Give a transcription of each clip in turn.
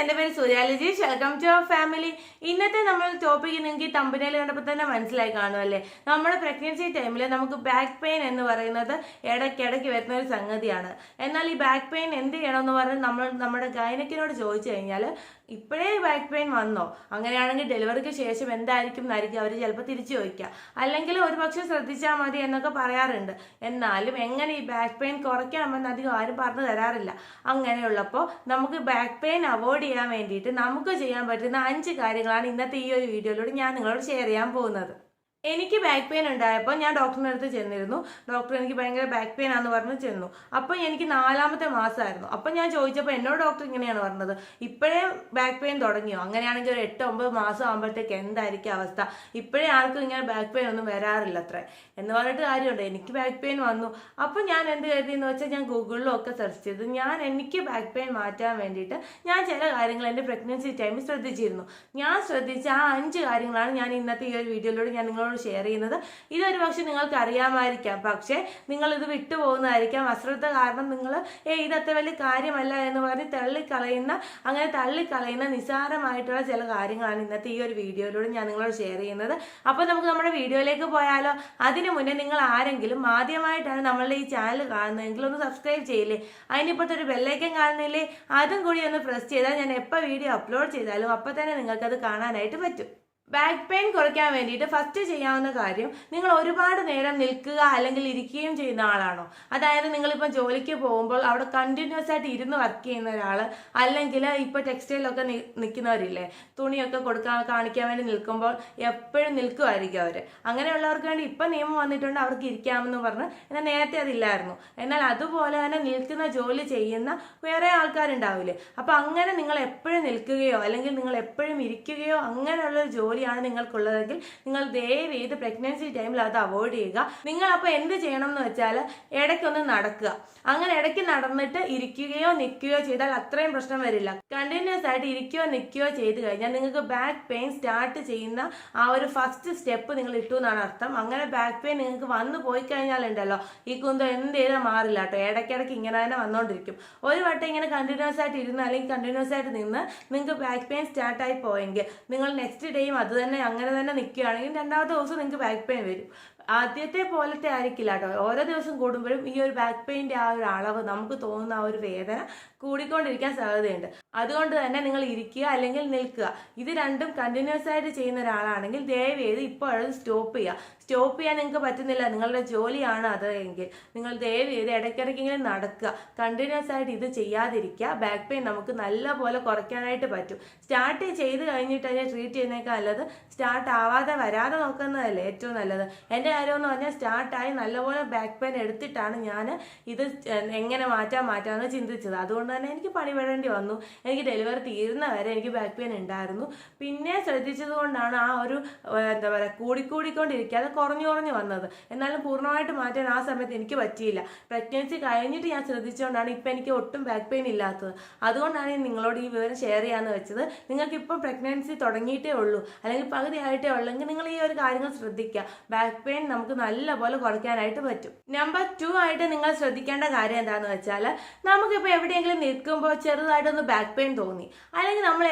എൻ്റെ പേര് Suryalajeesh. Welcome to our family. ഇന്നത്തെ നമ്മൾ ടോപ്പിക്ക് നിങ്ങൾക്ക് തമ്പനയിൽ കണ്ടപ്പോൾ തന്നെ മനസ്സിലായി കാണുമല്ലേ. നമ്മുടെ പ്രഗ്നൻസി ടൈമിൽ നമുക്ക് ബാക്ക് പെയിൻ എന്ന് പറയുന്നത് ഇടയ്ക്കിടയ്ക്ക് വരുന്ന ഒരു സംഗതിയാണ്. എന്നാൽ ഈ ബാക്ക് പെയിൻ എന്ത് ചെയ്യണമെന്ന് പറഞ്ഞാൽ നമ്മുടെ ഗൈനക്കിനോട് ചോദിച്ചു കഴിഞ്ഞാൽ ഇപ്പോഴേ ബാക്ക് പെയിൻ വന്നോ, അങ്ങനെയാണെങ്കിൽ ഡെലിവറിക്ക് ശേഷം എന്തായിരിക്കും എന്നായിരിക്കും അവർ ചിലപ്പോൾ തിരിച്ചു ചോദിക്കുക. അല്ലെങ്കിൽ ഒരുപക്ഷെ ശ്രദ്ധിച്ചാൽ മതി എന്നൊക്കെ പറയാറുണ്ട്. എന്നാലും എങ്ങനെ ഈ ബാക്ക് പെയിൻ കുറയ്ക്കാമെന്ന് അധികം ആരും പറഞ്ഞു തരാറില്ല. അങ്ങനെയുള്ളപ്പോൾ നമുക്ക് ബാക്ക് പെയിൻ അവോയ്ഡ് ചെയ്യാൻ വേണ്ടിയിട്ട് നമുക്ക് ചെയ്യാൻ പറ്റുന്ന 5 കാര്യങ്ങളാണ് ഇന്നത്തെ ഈ ഒരു വീഡിയോയിലൂടെ ഞാൻ നിങ്ങളോട് ഷെയർ ചെയ്യാൻ പോകുന്നത്. എനിക്ക് ബാക്ക് പെയിൻ ഉണ്ടായപ്പോൾ ഞാൻ ഡോക്ടറിൻ്റെ അടുത്ത് ചെന്നിരുന്നു. ഡോക്ടർ എനിക്ക് ഭയങ്കര ബാക്ക് പെയിൻ ആണെന്ന് പറഞ്ഞ് ചെന്നു. അപ്പോൾ എനിക്ക് 4ാമത്തെ മാസമായിരുന്നു. അപ്പം ഞാൻ ചോദിച്ചപ്പോൾ എന്നോട് ഡോക്ടർ ഇങ്ങനെയാണ് പറഞ്ഞത്, ഇപ്പോഴേ ബാക്ക് പെയിൻ തുടങ്ങിയോ, അങ്ങനെയാണെങ്കിൽ ഒരു 8-9 മാസം ആകുമ്പോഴത്തേക്ക് എന്തായിരിക്കും അവസ്ഥ, ഇപ്പോഴേ ആർക്കും ഇങ്ങനെ ബാക്ക് പെയിൻ ഒന്നും വരാറില്ല അത്രേ എന്ന് പറഞ്ഞിട്ട് കാര്യമുണ്ട്. എനിക്ക് ബാക്ക് പെയിൻ വന്നു. അപ്പോൾ ഞാൻ എന്ത് കരുതിയെന്ന് വെച്ചാൽ ഞാൻ ഗൂഗിളിലും ഒക്കെ സെർച്ച് ചെയ്ത് എനിക്ക് ബാക്ക് പെയിൻ മാറ്റാൻ വേണ്ടിയിട്ട് ഞാൻ ചില കാര്യങ്ങൾ എൻ്റെ പ്രഗ്നൻസി ടൈമിൽ ശ്രദ്ധിച്ചിരുന്നു. ഞാൻ ശ്രദ്ധിച്ച ആ 5 കാര്യങ്ങളാണ് ഞാൻ ഇന്നത്തെ ഈ ഒരു വീഡിയോയിലൂടെ ഞാൻ നിങ്ങളോട് ഷെയർ ചെയ്യുന്നത്. ഇതൊരു പക്ഷെ നിങ്ങൾക്ക് അറിയാമായിരിക്കാം, പക്ഷേ നിങ്ങൾ ഇത് വിട്ടുപോകുന്നതായിരിക്കാം. അശ്രദ്ധ കാരണം നിങ്ങൾ ഇതത്ര വലിയ കാര്യമല്ല എന്ന് പറഞ്ഞ് തള്ളിക്കളയുന്ന നിസ്സാരമായിട്ടുള്ള ചില കാര്യങ്ങളാണ് ഇന്നത്തെ ഈ ഒരു വീഡിയോയിലൂടെ ഞാൻ നിങ്ങളോട് ഷെയർ ചെയ്യുന്നത്. അപ്പോൾ നമുക്ക് നമ്മുടെ വീഡിയോയിലേക്ക് പോയാലോ. അതിനു മുന്നേ നിങ്ങൾ ആരെങ്കിലും ആദ്യമായിട്ടാണ് നമ്മളുടെ ഈ ചാനൽ കാണുന്നതെങ്കിൽ ഒന്ന് സബ്സ്ക്രൈബ് ചെയ്യില്ലേ, അതിനിപ്പോഴത്തെ ഒരു ബെല്ലൈക്കൻ കാണുന്നില്ലേ, അതും കൂടി ഒന്ന് പ്രസ് ചെയ്താൽ ഞാൻ എപ്പോൾ വീഡിയോ അപ്ലോഡ് ചെയ്താലും അപ്പോൾ തന്നെ നിങ്ങൾക്കത് കാണാനായിട്ട് പറ്റും. ബാക്ക് പെയിൻ കുറയ്ക്കാൻ വേണ്ടിയിട്ട് ഫസ്റ്റ് ചെയ്യാവുന്ന കാര്യം, നിങ്ങൾ ഒരുപാട് നേരം നിൽക്കുക അല്ലെങ്കിൽ ഇരിക്കുകയും ചെയ്യുന്ന ആളാണോ? അതായത് നിങ്ങളിപ്പോൾ ജോലിക്ക് പോകുമ്പോൾ അവിടെ കണ്ടിന്യൂസ് ആയിട്ട് ഇരുന്ന് വർക്ക് ചെയ്യുന്ന ഒരാൾ, അല്ലെങ്കിൽ ഇപ്പോൾ ടെക്സ്റ്റൈലൊക്കെ നിൽക്കുന്നവരില്ലേ, തുണിയൊക്കെ കാണിക്കാൻ വേണ്ടി നിൽക്കുമ്പോൾ എപ്പോഴും നിൽക്കുമായിരിക്കും അവർ. അങ്ങനെയുള്ളവർക്ക് വേണ്ടി ഇപ്പം നിയമം വന്നിട്ടുണ്ട്, അവർക്ക് ഇരിക്കാമെന്ന് പറഞ്ഞ്. എന്നാൽ നേരത്തെ അതില്ലായിരുന്നു. എന്നാൽ അതുപോലെ തന്നെ നിൽക്കുന്ന ജോലി ചെയ്യുന്ന വേറെ ആൾക്കാരുണ്ടാവില്ലേ, അപ്പോൾ അങ്ങനെ നിങ്ങൾ എപ്പോഴും നിൽക്കുകയോ അല്ലെങ്കിൽ നിങ്ങൾ എപ്പോഴും ഇരിക്കുകയോ അങ്ങനെയുള്ളൊരു ജോലിയാണ് നിങ്ങൾക്കുള്ളതെങ്കിൽ നിങ്ങൾ ദയവ് ചെയ്ത് പ്രഗ്നൻസി ടൈമിൽ അത് അവോയ്ഡ് ചെയ്യുക. നിങ്ങൾ അപ്പോൾ എന്ത് ചെയ്യണം എന്ന് വെച്ചാൽ ഇടയ്ക്കൊന്ന് നടക്കുക. അങ്ങനെ ഇടയ്ക്ക് നടന്നിട്ട് ഇരിക്കുകയോ നിൽക്കുകയോ ചെയ്താൽ അത്രയും പ്രശ്നം വരില്ല. കണ്ടിന്യൂസ് ആയിട്ട് ഇരിക്കുകയോ നിൽക്കുകയോ ചെയ്ത് കഴിഞ്ഞാൽ നിങ്ങൾക്ക് ബാക്ക് പെയിൻ സ്റ്റാർട്ട് ചെയ്യുന്ന ആ ഒരു ഫസ്റ്റ് സ്റ്റെപ്പ് നിങ്ങൾ ഇട്ടു എന്നാണ് അർത്ഥം. അങ്ങനെ ബാക്ക് പെയിൻ നിങ്ങൾക്ക് വന്നു പോയി കഴിഞ്ഞാലുണ്ടല്ലോ, ഈ കുന്തം എന്ത് ചെയ്താൽ മാറില്ല കേട്ടോ, ഇടയ്ക്കിടയ്ക്ക് ഇങ്ങനെ തന്നെ വന്നുകൊണ്ടിരിക്കും. ഒരു വട്ടം ഇങ്ങനെ കണ്ടിന്യൂസ് ആയിട്ട് ഇരുന്ന് അല്ലെങ്കിൽ കണ്ടിന്യൂസ് ആയിട്ട് നിന്ന് നിങ്ങൾക്ക് ബാക്ക് പെയിൻ സ്റ്റാർട്ടായി പോയെങ്കിൽ നിങ്ങൾ നെക്സ്റ്റ് ഡേയും അത് തന്നെ അങ്ങനെ തന്നെ നിൽക്കുകയാണെങ്കിൽ 2ാമത്തെ ദിവസം നിങ്ങൾക്ക് ബാക്ക് പെയിൻ വരും. ആദ്യത്തെ പോലത്തെ ആയിരിക്കില്ല കേട്ടോ. ഓരോ ദിവസം കൂടുമ്പോഴും ഈ ഒരു ബാക്ക് പെയിൻ്റെ ആ ഒരു അളവ്, നമുക്ക് തോന്നുന്ന ആ ഒരു വേദന കൂടിക്കൊണ്ടിരിക്കാൻ സാധ്യതയുണ്ട്. അതുകൊണ്ട് തന്നെ നിങ്ങൾ ഇരിക്കുക അല്ലെങ്കിൽ നിൽക്കുക, ഇത് രണ്ടും കണ്ടിന്യൂസ് ആയിട്ട് ചെയ്യുന്ന ഒരാളാണെങ്കിൽ ദയവ് ചെയ്ത് ഇപ്പോൾ അത് സ്റ്റോപ്പ് ചെയ്യാൻ നിങ്ങൾക്ക് പറ്റുന്നില്ല, നിങ്ങളുടെ ജോലിയാണ് അത് എങ്കിൽ നിങ്ങൾ ദയവ് ചെയ്ത് ഇടയ്ക്കിടയ്ക്കിങ്ങനെ നടക്കുക. കണ്ടിന്യൂസ് ആയിട്ട് ഇത് ചെയ്യാതിരിക്കുക. ബാക്ക് പെയിൻ നമുക്ക് നല്ല പോലെ കുറയ്ക്കാനായിട്ട് പറ്റും. സ്റ്റാർട്ട് ചെയ്ത് കഴിഞ്ഞിട്ട് അതിനെ ട്രീറ്റ് ചെയ്യുന്നേക്കാൾ നല്ലത് സ്റ്റാർട്ട് ആവാതെ വരാതെ നോക്കുന്നതല്ലേ ഏറ്റവും നല്ലത്. എൻ്റെ കാര്യമെന്ന് പറഞ്ഞാൽ സ്റ്റാർട്ടായി നല്ലപോലെ ബാക്ക് പെയിൻ എടുത്തിട്ടാണ് ഞാൻ ഇത് എങ്ങനെ മാറ്റാമെന്ന് ചിന്തിച്ചത്. അതുകൊണ്ട് തന്നെ എനിക്ക് പണിപെടേണ്ടി വന്നു. എനിക്ക് ഡെലിവറി തീരുന്ന വരെ എനിക്ക് ബാക്ക് പെയിൻ ഉണ്ടായിരുന്നു. പിന്നെ ശ്രദ്ധിച്ചത് കൊണ്ടാണ് ആ ഒരു കൂടിക്കൊണ്ടിരിക്കാതെ കുറഞ്ഞു വന്നത്. എന്നാലും പൂർണ്ണമായിട്ട് മാറ്റാൻ ആ സമയത്ത് എനിക്ക് പറ്റിയില്ല. പ്രഗ്നൻസി കഴിഞ്ഞിട്ട് ഞാൻ ശ്രദ്ധിച്ചുകൊണ്ടാണ് ഇപ്പം എനിക്ക് ഒട്ടും ബാക്ക് പെയിൻ ഇല്ലാത്തത്. അതുകൊണ്ടാണ് നിങ്ങളോട് ഈ വിവരം ഷെയർ ചെയ്യാമെന്ന് വെച്ചത്. നിങ്ങൾക്ക് ഇപ്പം പ്രഗ്നൻസി തുടങ്ങിയിട്ടേ ഉള്ളൂ അല്ലെങ്കിൽ പകുതി ആയിട്ടേ ഉള്ളെങ്കിൽ നിങ്ങൾ ഈ ഒരു കാര്യങ്ങൾ ശ്രദ്ധിക്കുക. ബാക്ക് പെയിൻ നമുക്ക് നല്ലപോലെ കുറയ്ക്കാനായിട്ട് പറ്റും. നമ്പർ 2 ആയിട്ട് നിങ്ങൾ ശ്രദ്ധിക്കേണ്ട കാര്യം എന്താണെന്ന് വെച്ചാൽ, നമുക്കിപ്പോൾ എവിടെയെങ്കിലും നിൽക്കുമ്പോൾ ചെറുതായിട്ടൊന്ന് ബാക്ക് പെയിൻ തോന്നി, അല്ലെങ്കിൽ നമ്മൾ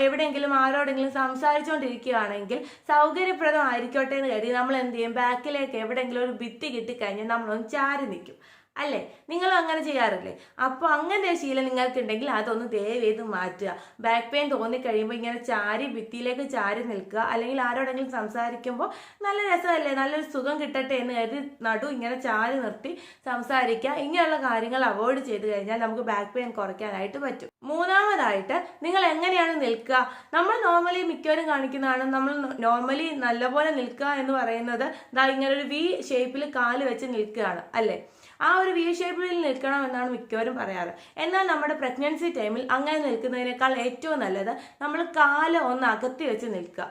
എവിടെയെങ്കിലും ആരോടെങ്കിലും സംസാരിച്ചുകൊണ്ടിരിക്കുകയാണെങ്കിൽ സൗകര്യപ്രദമായിരിക്കട്ടെ എന്ന് കരുതി നമ്മൾ എന്ത് ചെയ്യും, ബാക്കിലേക്ക് എവിടെയെങ്കിലും ഒരു ഭിത്തി കിട്ടിക്കഴിഞ്ഞാൽ നമ്മളൊന്ന് ചാരി നിൽക്കും അല്ലേ? നിങ്ങളും അങ്ങനെ ചെയ്യാറില്ലേ? അപ്പോൾ അങ്ങനെ ഒരു ശീലം നിങ്ങൾക്കുണ്ടെങ്കിൽ അതൊന്ന് ദയവ് ചെയ്ത് മാറ്റുക. ബാക്ക് പെയിൻ തോന്നിക്കഴിയുമ്പോൾ ഇങ്ങനെ ഭിത്തിയിലേക്ക് ചാരി നിൽക്കുക, അല്ലെങ്കിൽ ആരോടെങ്കിലും സംസാരിക്കുമ്പോൾ നല്ല രസമല്ലേ, നല്ലൊരു സുഖം കിട്ടട്ടെ എന്ന് കരുതി നടു ഇങ്ങനെ ചാരി നിർത്തി സംസാരിക്കുക. ഇങ്ങനെയുള്ള കാര്യങ്ങൾ അവോയ്ഡ് ചെയ്ത് കഴിഞ്ഞാൽ നമുക്ക് ബാക്ക് പെയിൻ കുറയ്ക്കാനായിട്ട് പറ്റും. 3ാമതായിട്ട് നിങ്ങൾ എങ്ങനെയാണ് നിൽക്കുക. നമ്മൾ നോർമലി മിക്കവരും കാണിക്കുന്നതാണ്, നമ്മൾ നോർമലി നല്ലപോലെ നിൽക്കുക എന്ന് പറയുന്നത് ഇങ്ങനെ ഒരു V ഷേപ്പിൽ കാല് വെച്ച് നിൽക്കുകയാണ് അല്ലേ. ആ ഒരു V ഷേപ്പിൽ നിൽക്കണം എന്നാണ് മിക്കവരും പറയാറ്. എന്നാൽ നമ്മുടെ പ്രഗ്നൻസി ടൈമിൽ അങ്ങനെ നിൽക്കുന്നതിനേക്കാൾ ഏറ്റവും നല്ലത് നമ്മൾ കാല് ഒന്ന് അകത്തി വെച്ച് നിൽക്കുക.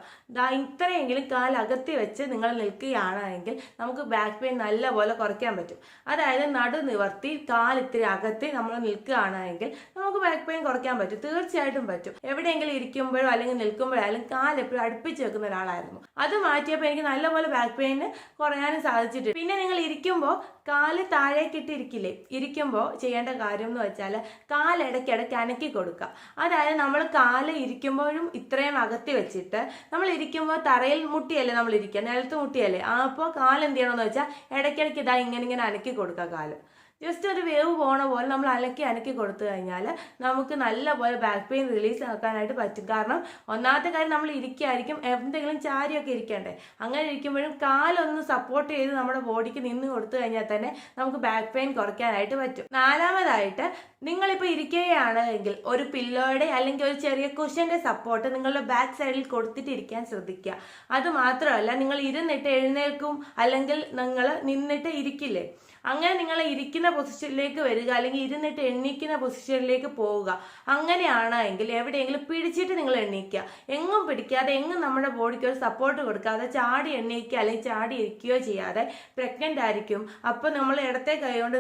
ഇത്രയെങ്കിലും കാല് അകത്തി വെച്ച് നിങ്ങൾ നിൽക്കുകയാണെങ്കിൽ നമുക്ക് ബാക്ക് പെയിൻ നല്ലപോലെ കുറയ്ക്കാൻ പറ്റും. അതായത് നടു നിവർത്തി കാലിത്തിരി അകത്തി നമ്മൾ നിൽക്കുകയാണെങ്കിൽ നമുക്ക് ബാക്ക് പെയിൻ കുറയ്ക്കാൻ പറ്റും, തീർച്ചയായിട്ടും പറ്റും. എവിടെയെങ്കിലും ഇരിക്കുമ്പോഴോ അല്ലെങ്കിൽ നിൽക്കുമ്പോഴോ അല്ലെങ്കിൽ കാലെപ്പോഴും അടുപ്പിച്ച് വെക്കുന്ന ഒരാളായിരുന്നു. അത് മാറ്റിയപ്പോൾ എനിക്ക് നല്ലപോലെ ബാക്ക് പെയിന് കുറയാനും സാധിച്ചിട്ടുണ്ട്. പിന്നെ നിങ്ങൾ ഇരിക്കുമ്പോൾ കാല് താഴേക്കിട്ട് ഇരിക്കില്ലേ, ഇരിക്കുമ്പോൾ ചെയ്യേണ്ട കാര്യം എന്ന് വെച്ചാൽ കാല് ഇടയ്ക്കിടയ്ക്ക് അനക്കി കൊടുക്കുക. അതായത് നമ്മൾ കാല് ഇരിക്കുമ്പോഴും ഇത്രയും അകത്തി വെച്ചിട്ട് നമ്മൾ ഇരിക്കുമ്പോൾ തറയിൽ മുട്ടിയല്ലേ നമ്മൾ ഇരിക്കുക, നിലത്ത് മുട്ടിയല്ലേ, അപ്പോൾ കാല് എന്ത് ചെയ്യണമെന്ന് വെച്ചാൽ ഇടയ്ക്കിടയ്ക്ക് ഇതാ ഇങ്ങനെ അനക്കി കൊടുക്കുക. കാല് ജസ്റ്റ് ഒരു വേവ് പോണ പോലെ നമ്മൾ അനക്കി കൊടുത്തു കഴിഞ്ഞാൽ നമുക്ക് നല്ലപോലെ ബാക്ക് പെയിൻ റിലീസ് ആക്കാനായിട്ട് പറ്റും. കാരണം ഒന്നാമത്തെ കാര്യം നമ്മൾ ഇരിക്കുകയായിരിക്കും, എന്തെങ്കിലും ചാരിയൊക്കെ ഇരിക്കണ്ടേ, അങ്ങനെ ഇരിക്കുമ്പോഴും കാലൊന്ന് സപ്പോർട്ട് ചെയ്ത് നമ്മുടെ ബോഡിക്ക് നിന്ന് കൊടുത്തു കഴിഞ്ഞാൽ തന്നെ നമുക്ക് ബാക്ക് പെയിൻ കുറയ്ക്കാനായിട്ട് പറ്റും. നാലാമതായിട്ട് നിങ്ങളിപ്പോൾ ഇരിക്കുകയാണ് എങ്കിൽ ഒരു പില്ലോയുടെ അല്ലെങ്കിൽ ഒരു ചെറിയ കുഷ്യന്റെ സപ്പോർട്ട് നിങ്ങളുടെ ബാക്ക് സൈഡിൽ കൊടുത്തിട്ട് ഇരിക്കാൻ ശ്രദ്ധിക്കുക. അത് മാത്രമല്ല, നിങ്ങൾ ഇരുന്നിട്ട് എഴുന്നേൽക്കും അല്ലെങ്കിൽ നിങ്ങൾ നിന്നിട്ട് ഇരിക്കില്ലേ, അങ്ങനെ നിങ്ങൾ ഇരിക്കുന്ന പൊസിഷനിലേക്ക് വരിക അല്ലെങ്കിൽ ഇരുന്നിട്ട് എണ്ണീക്കുന്ന പൊസിഷനിലേക്ക് പോവുക. അങ്ങനെയാണ് എങ്കിൽ എവിടെയെങ്കിലും പിടിച്ചിട്ട് നിങ്ങൾ എണ്ണീക്കുക. എങ്ങും പിടിക്കാതെ എങ്ങും നമ്മുടെ ബോഡിക്ക് ഒരു സപ്പോർട്ട് കൊടുക്കാതെ ചാടി എണ്ണീക്കുക അല്ലെങ്കിൽ ചാടി ഇരിക്കുകയോ ചെയ്യാതെ പ്രഗ്നന്റ് ആയിരിക്കും. അപ്പോൾ നമ്മൾ ഇടത്തെ കൈ കൊണ്ട്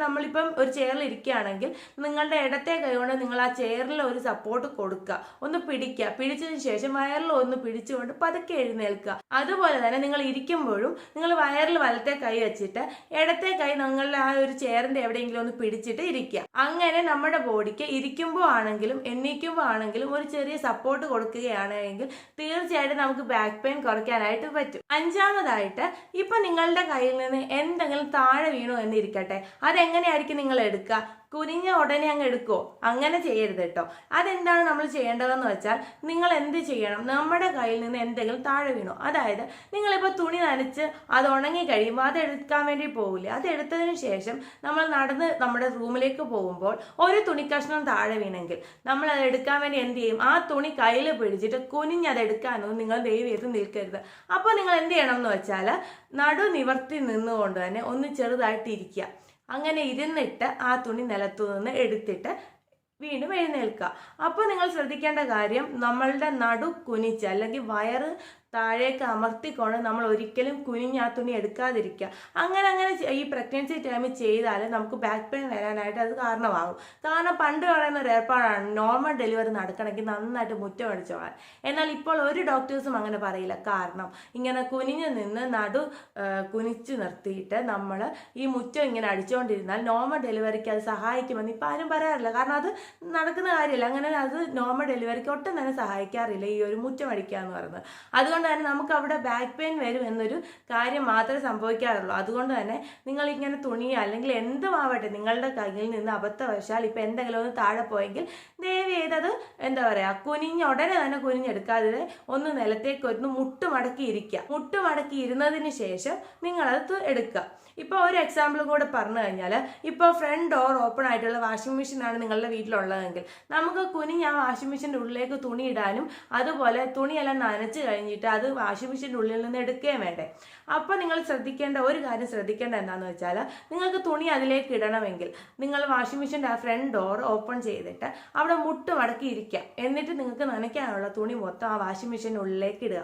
നമ്മളിപ്പം ഒരു ചെയറിൽ ഇരിക്കുകയാണെങ്കിൽ നിങ്ങളുടെ ഇടത്തെ കൈ കൊണ്ട് നിങ്ങൾ ആ ചെയറിൽ ഒരു സപ്പോർട്ട് കൊടുക്കുക, ഒന്ന് പിടിക്കുക. പിടിച്ചതിന് ശേഷം വയറിൽ ഒന്ന് പിടിച്ചുകൊണ്ട് പതുക്കെ എഴുന്നേൽക്കുക. അതുപോലെ തന്നെ നിങ്ങൾ ഇരിക്കുമ്പോഴും നിങ്ങൾ വയറിൽ വലത്തെ കൈ വെച്ചിട്ട് ഇടത്തെ കൈ നിങ്ങളുടെ ആ ഒരു ചെയറിന്റെ എവിടെയെങ്കിലും ഒന്ന് പിടിച്ചിട്ട് ഇരിക്കുക. അങ്ങനെ നമ്മുടെ ബോഡിക്ക് ഇരിക്കുമ്പോൾ ആണെങ്കിലും എണ്ണീക്കുമ്പോൾ ആണെങ്കിലും ഒരു ചെറിയ സപ്പോർട്ട് കൊടുക്കുകയാണെങ്കിൽ തീർച്ചയായിട്ടും നമുക്ക് ബാക്ക് പെയിൻ കുറയ്ക്കാനായിട്ട് പറ്റും. അഞ്ചാമതായിട്ട് ഇപ്പൊ നിങ്ങളുടെ കയ്യിൽ നിന്ന് എന്തെങ്കിലും താഴെ വീണോ എന്നിരിക്കട്ടെ, അതെങ്ങനെയായിരിക്കും നിങ്ങൾ എടുക്കുക? കുനിഞ്ഞ ഉടനെ അങ്ങ് എടുക്കുമോ? അങ്ങനെ ചെയ്യരുത് കേട്ടോ. അതെന്താണ് നമ്മൾ ചെയ്യേണ്ടതെന്ന് വെച്ചാൽ നിങ്ങൾ എന്ത് ചെയ്യണം, നമ്മുടെ കയ്യിൽ നിന്ന് എന്തെങ്കിലും താഴെ വീണോ, അതായത് നിങ്ങളിപ്പോൾ തുണി നനച്ച് അത് ഉണങ്ങി കഴിയുമ്പോൾ അത് എടുക്കാൻ വേണ്ടി പോകില്ലേ, അത് എടുത്തതിന് ശേഷം നമ്മൾ നടന്ന് നമ്മുടെ റൂമിലേക്ക് പോകുമ്പോൾ ഒരു തുണി കഷ്ണം താഴെ വീണെങ്കിൽ നമ്മൾ അത് എടുക്കാൻ വേണ്ടി എന്ത് ചെയ്യും, ആ തുണി കയ്യിൽ പിടിച്ചിട്ട് കുനിഞ്ഞത് എടുക്കാനൊന്നും നിങ്ങൾ ദയവ് ചെയ്ത് നിൽക്കരുത്. അപ്പോൾ നിങ്ങൾ എന്ത് ചെയ്യണം എന്ന് വെച്ചാൽ നടു നിവർത്തി നിന്നുകൊണ്ട് തന്നെ ഒന്ന് ചെറുതായിട്ട് ഇരിക്കുക. അങ്ങനെ ഇരുന്നിട്ട് ആ തുണി നിലത്തു നിന്ന് എടുത്തിട്ട് വീണ്ടും എഴുന്നേൽക്കുക. അപ്പോൾ നിങ്ങൾ ശ്രദ്ധിക്കേണ്ട കാര്യം, നമ്മളുടെ നടു കുനിച്ച് അല്ലെങ്കിൽ വയറ് താഴേക്ക് അമർത്തിക്കൊണ്ട് നമ്മൾ ഒരിക്കലും കുനിഞ്ഞ് ആ തുണി എടുക്കാതിരിക്കുക. അങ്ങനെ ഈ പ്രഗ്നൻസി ടൈമിൽ ചെയ്താൽ നമുക്ക് ബാക്ക് പെയിൻ വരാനായിട്ട് അത് കാരണമാകും. കാരണം പണ്ട് പറയുന്ന ഒരു ഏർപ്പാടാണ് നോർമൽ ഡെലിവറി നടക്കണമെങ്കിൽ നന്നായിട്ട് മുറ്റം അടിച്ചോളാൻ. എന്നാൽ ഇപ്പോൾ ഒരു ഡോക്ടേഴ്സും അങ്ങനെ പറയില്ല. കാരണം ഇങ്ങനെ കുനിഞ്ഞു നിന്ന് നടു കുനിച്ച് നിർത്തിയിട്ട് നമ്മൾ ഈ മുറ്റം ഇങ്ങനെ അടിച്ചുകൊണ്ടിരുന്നാൽ നോർമൽ ഡെലിവറിക്ക് അത് സഹായിക്കുമെന്ന് ഇപ്പം ആരും പറയാറില്ല. കാരണം അത് നടക്കുന്ന കാര്യമില്ല. അങ്ങനെ അത് നോർമൽ ഡെലിവറിക്ക് ഒട്ടും തന്നെ സഹായിക്കാറില്ല ഈ ഒരു മുറ്റം അടിക്കുക എന്ന് പറയുന്നത്. അതുകൊണ്ട് തന്നെ നമുക്ക് അവിടെ ബാക്ക് പെയിൻ വരും എന്നൊരു കാര്യം മാത്രമേ സംഭവിക്കാറുള്ളൂ. അതുകൊണ്ട് തന്നെ നിങ്ങൾ ഇങ്ങനെ തുണി അല്ലെങ്കിൽ എന്തുമാവട്ടെ നിങ്ങളുടെ കയ്യിൽ നിന്ന് അബദ്ധവശാൽ ഇപ്പം എന്തെങ്കിലും ഒന്ന് താഴെ പോയെങ്കിൽ ദയവ് ചെയ്തത് ഉടനെ തന്നെ കുനിഞ്ഞെടുക്കാതെ ഒന്ന് നിലത്തേക്ക് ഒന്ന് മുട്ടുമടക്കി ഇരിക്കുക. മുട്ടുമടക്കി ഇരുന്നതിന് ശേഷം നിങ്ങളത് എടുക്കുക. ഇപ്പോൾ ഒരു എക്സാമ്പിൾ കൂടെ പറഞ്ഞു കഴിഞ്ഞാൽ, ഇപ്പോൾ ഫ്രണ്ട് ഡോർ ഓപ്പൺ ആയിട്ടുള്ള വാഷിംഗ് മെഷീനാണ് നിങ്ങളുടെ വീട്ടിലുള്ളതെങ്കിൽ നമുക്ക് കുനിഞ്ഞ് ആ വാഷിംഗ് മെഷീൻ്റെ ഉള്ളിലേക്ക് തുണി ഇടാനും അതുപോലെ തുണിയെല്ലാം നനച്ച് കഴിഞ്ഞിട്ട് അത് വാഷിംഗ് മെഷീൻ്റെ ഉള്ളിൽ നിന്ന് എടുക്കുകയും വേണ്ടേ. അപ്പോൾ നിങ്ങൾ ഒരു കാര്യം ശ്രദ്ധിക്കേണ്ട എന്താണെന്ന് വെച്ചാൽ, നിങ്ങൾക്ക് തുണി അതിലേക്ക് ഇടണമെങ്കിൽ നിങ്ങൾ വാഷിംഗ് മെഷീൻ്റെ ആ ഫ്രണ്ട് ഡോർ ഓപ്പൺ ചെയ്തിട്ട് അവിടെ മുട്ട് മടക്കി ഇരിക്കുക. എന്നിട്ട് നിങ്ങൾക്ക് നനയ്ക്കാനുള്ള തുണി മൊത്തം ആ വാഷിംഗ് മെഷീൻ്റെ ഉള്ളിലേക്ക് ഇടുക.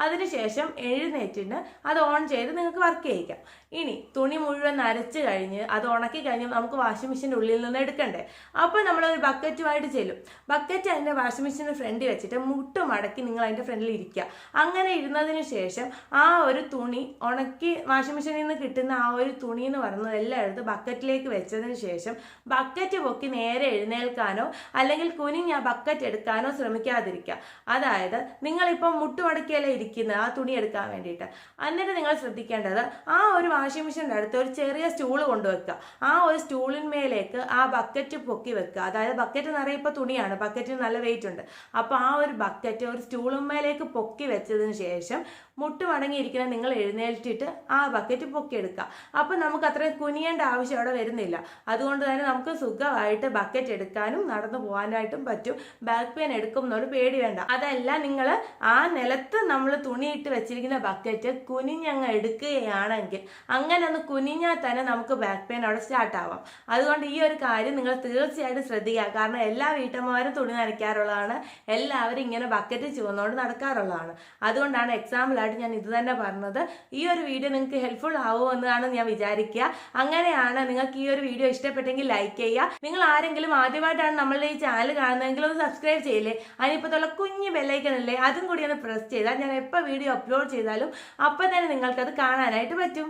അതിനുശേഷം എഴുന്നേറ്റിന് അത് ഓൺ ചെയ്ത് നിങ്ങൾക്ക് വർക്ക് ചെയ്യിക്കാം. ഇനി തുണി മുഴുവൻ നരച്ച് കഴിഞ്ഞ് അത് ഉണക്കി കഴിഞ്ഞ് നമുക്ക് വാഷിംഗ് മെഷീൻ്റെ ഉള്ളിൽ നിന്ന് എടുക്കണ്ടേ. അപ്പോൾ നമ്മളൊരു ബക്കറ്റുമായിട്ട് ചെല്ലും. ബക്കറ്റ് അതിൻ്റെ വാഷിംഗ് മെഷീൻ്റെ ഫ്രണ്ടിൽ വെച്ചിട്ട് മുട്ട് മടക്കി നിങ്ങൾ അതിൻ്റെ ഫ്രണ്ടിൽ ഇരിക്കുക. അങ്ങനെ ഇരുന്നതിന് ശേഷം ആ ഒരു തുണി ഉണക്കി വാഷിംഗ് മെഷീനിൽ നിന്ന് കിട്ടുന്ന ആ ഒരു തുണി എന്ന് പറയുന്നത് എല്ലാം എടുത്ത് ബക്കറ്റിലേക്ക് വെച്ചതിന് ശേഷം ബക്കറ്റ് പൊക്കി നേരെ എഴുന്നേൽക്കാനോ അല്ലെങ്കിൽ കുനിഞ്ഞ് ആ ബക്കറ്റ് എടുക്കാനോ ശ്രമിക്കാതിരിക്കുക. അതായത് നിങ്ങളിപ്പം മുട്ടുമടക്കിയല്ലേ ഇരിക്കുന്നത് ആ തുണി എടുക്കാൻ വേണ്ടിയിട്ട്. എന്നിട്ട് നിങ്ങൾ ശ്രദ്ധിക്കേണ്ടത്, ആ ഒരു വാഷിംഗ് മെഷീൻ്റെ അടുത്ത് ഒരു ചെറിയ സ്റ്റൂള് കൊണ്ടുവെക്കുക. ആ ഒരു സ്റ്റൂളിന്മേലേക്ക് ആ ബക്കറ്റ് പൊക്കി വെക്കുക. അതായത് ബക്കറ്റ് നിറയെ ഇപ്പോൾ തുണിയാണ്, ബക്കറ്റിന് നല്ല വെയിറ്റ് ഉണ്ട്. അപ്പോൾ ആ ഒരു ബക്കറ്റ് ഒരു സ്റ്റൂളിന്മേലേക്ക് പൊക്കി വെച്ചതിന് ശേഷം മുട്ടുമടങ്ങിയിരിക്കുന്ന നിങ്ങൾ എഴുന്നേറ്റിട്ട് ആ ബക്കറ്റ് പൊക്കിയെടുക്കുക. അപ്പം നമുക്ക് അത്രയും കുനിയേണ്ട ആവശ്യം അവിടെ വരുന്നില്ല. അതുകൊണ്ട് തന്നെ നമുക്ക് സുഖമായിട്ട് ബക്കറ്റ് എടുക്കാനും നടന്നു പോകാനായിട്ടും പറ്റും. ബാക്ക് പെയിൻ എടുക്കും എന്നൊരു പേടി വേണ്ട. അതല്ല, നിങ്ങൾ ആ നിലത്ത് നമ്മൾ തുണിയിട്ട് വെച്ചിരിക്കുന്ന ബക്കറ്റ് കുനിഞ്ഞങ്ങ് എടുക്കുകയാണെങ്കിൽ, അങ്ങനെ ഒന്ന് കുനിഞ്ഞാൽ തന്നെ നമുക്ക് ബാക്ക് പെയിൻ അവിടെ സ്റ്റാർട്ട് ആവാം. അതുകൊണ്ട് ഈ ഒരു കാര്യം നിങ്ങൾ തീർച്ചയായിട്ടും ശ്രദ്ധിക്കുക. കാരണം എല്ലാ വീട്ടമ്മമാരും തുണി നനയ്ക്കാറുള്ളതാണ്, എല്ലാവരും ഇങ്ങനെ ബക്കറ്റ് ചുവന്നുകൊണ്ട് നടക്കാറുള്ളതാണ്. അതുകൊണ്ടാണ് എക്സാമ്പിൾ ആയിട്ട് ഞാൻ ഇത് തന്നെ പറഞ്ഞത്. ഈ ഒരു വീഡിയോ നിങ്ങൾക്ക് ഹെൽപ്ഫുൾ ആവുമെന്നാണ് ഞാൻ വിചാരിക്കുക. അങ്ങനെയാണ് നിങ്ങൾക്ക് ഈ ഒരു വീഡിയോ ഇഷ്ടപ്പെട്ടെങ്കിൽ ലൈക്ക് ചെയ്യുക. നിങ്ങൾ ആരെങ്കിലും ആദ്യമായിട്ടാണ് നമ്മളുടെ ഈ ചാനൽ കാണുന്നതെങ്കിൽ ഒന്ന് സബ്സ്ക്രൈബ് ചെയ്യില്ലേ, അതിനിപ്പത്തുള്ള കുഞ്ഞ് ബെല്ലൈക്കൺ അല്ലേ, അതും കൂടി ഒന്ന് പ്രസ് ചെയ്താൽ ഞാൻ എപ്പോൾ വീഡിയോ അപ്ലോഡ് ചെയ്താലും അപ്പം തന്നെ നിങ്ങൾക്കത് കാണാനായിട്ട് പറ്റും.